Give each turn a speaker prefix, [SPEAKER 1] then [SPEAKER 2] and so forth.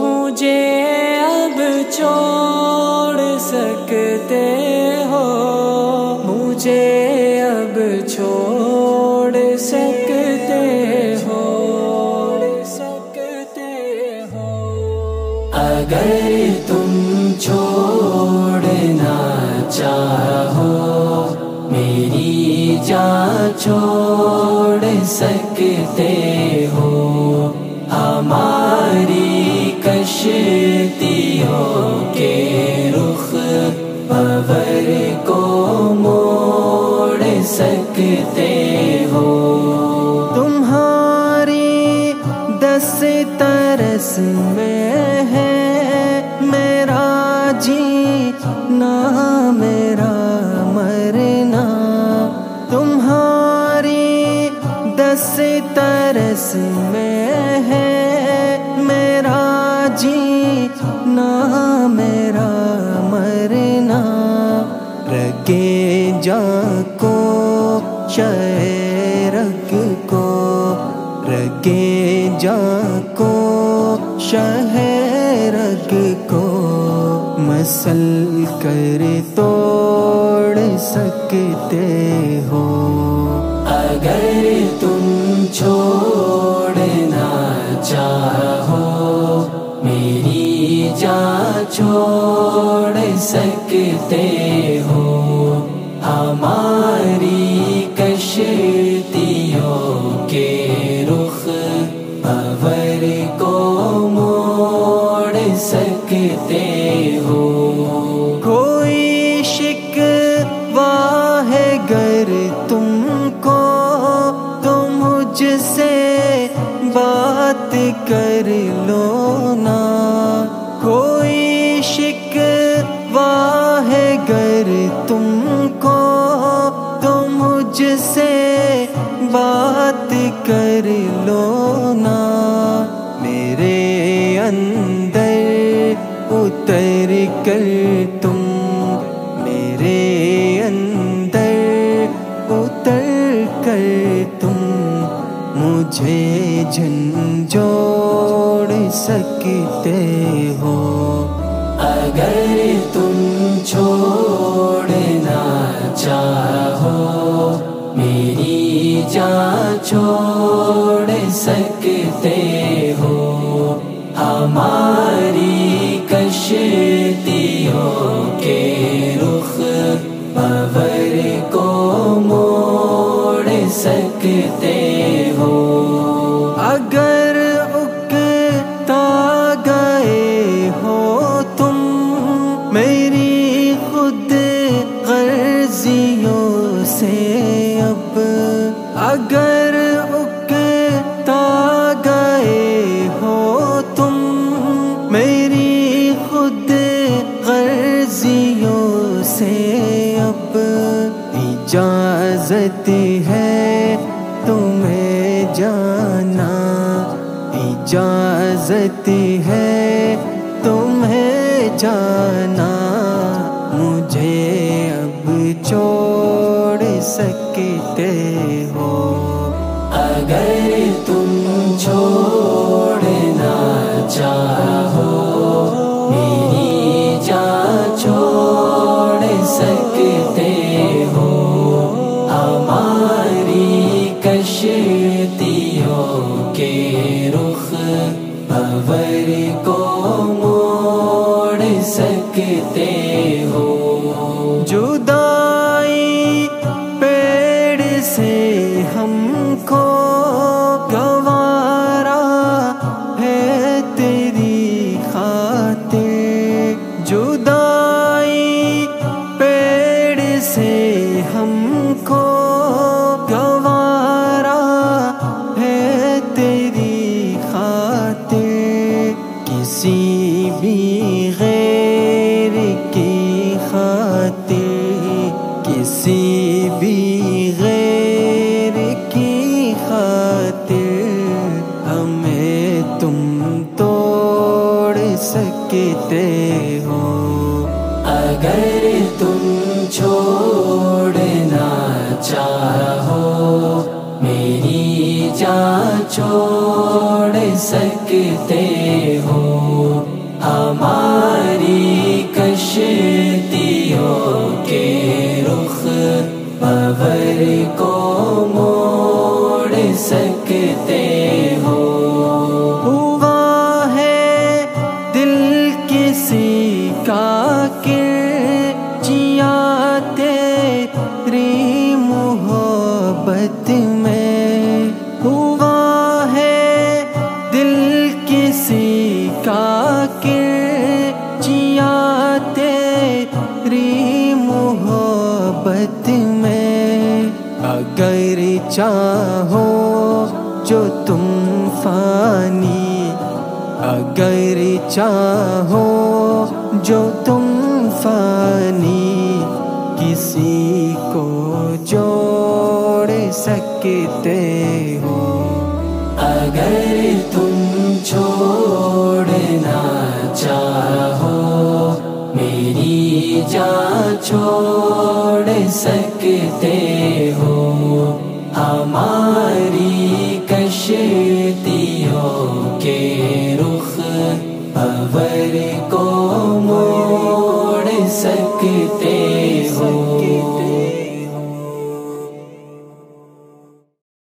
[SPEAKER 1] مجھے اب چھوڑ سکتے ہو، مجھے اب چھوڑ سکتے ہو، اگر تم چھوڑنا چاہو میری جان چھوڑ سکتے ہو، ہماری کشتیوں کے رخ بھنور کو موڑ سکتے ہو، تمہاری دسترس میں ہے میرا جینا میرا مرنا، تمہاری دسترس میں ہے میرا جینا میرا مرنا، رگے جاں کو شہرگ کو، رگے جاں کو شہرگ کو مسل کر توڑ سکتے ہو، اگر تم چھوڑنا چاہو میری جان چھوڑ سکتے ہو، ہماری کشتیوں کے رخ بھنور کو موڑ سکتے ہو، کوئی شکوہ ہے گر تم کو تو مجھ سے بات کر لو نا، کوئی شکوہ ہے گر تم کو تو مجھ سے بات کر لو نا، میرے اندر اتر کر تم، میرے اندر اتر کر تم مجھے جھنجھوڑ سکتے ہو، اگر تم چھوڑنا چاہو میری جان چھوڑ سکتے ہو، ہماری کشتیوں کے رخ بھنور کو موڑ سکتے ہو، اگر اکتا گئے ہو تم میری خود غرضیوں سے اب، اگر اکتا گئے ہو تم میری خود غرضیوں سے اب، اجازت ہے تمہیں جانا، اجازت ہے تمہیں جانا، مجھے اب چھوڑ سکتے ہو، اگر تم چھوڑنا چاہو میری جان چھوڑ سکتے ہو، ہماری کشتیوں کے رخ بھنور کو موڑ سکتے ہو، جدائی پیڑ سے ہم کو گوارا ہے تیری خاطر، جدائی پیڑ سے ہم کو گوارا ہے تیری خاطر، کسی بھی غیر کی خاطر اگر تم چھوڑنا چاہو میری جان چھوڑ سکتے ہو، ہماری کشتیوں کے رخ بھور کو موڑ سکتے ہو۔ ہوا ہے دل کسی کا کہ جیا تیری محبت میں، ہوا ہے دل کسی کا کہ جیا تیری محبت میں، اگر چاہو جو تم فانی، اگر چاہو جو تم فانی، کسی کو جوڑ سکتے ہو۔ اگر تم چھوڑنا چاہو میری جان چھوڑ سکتے ہو، ہماری کشتیوں کے رخ بھور کو موڑ سکتے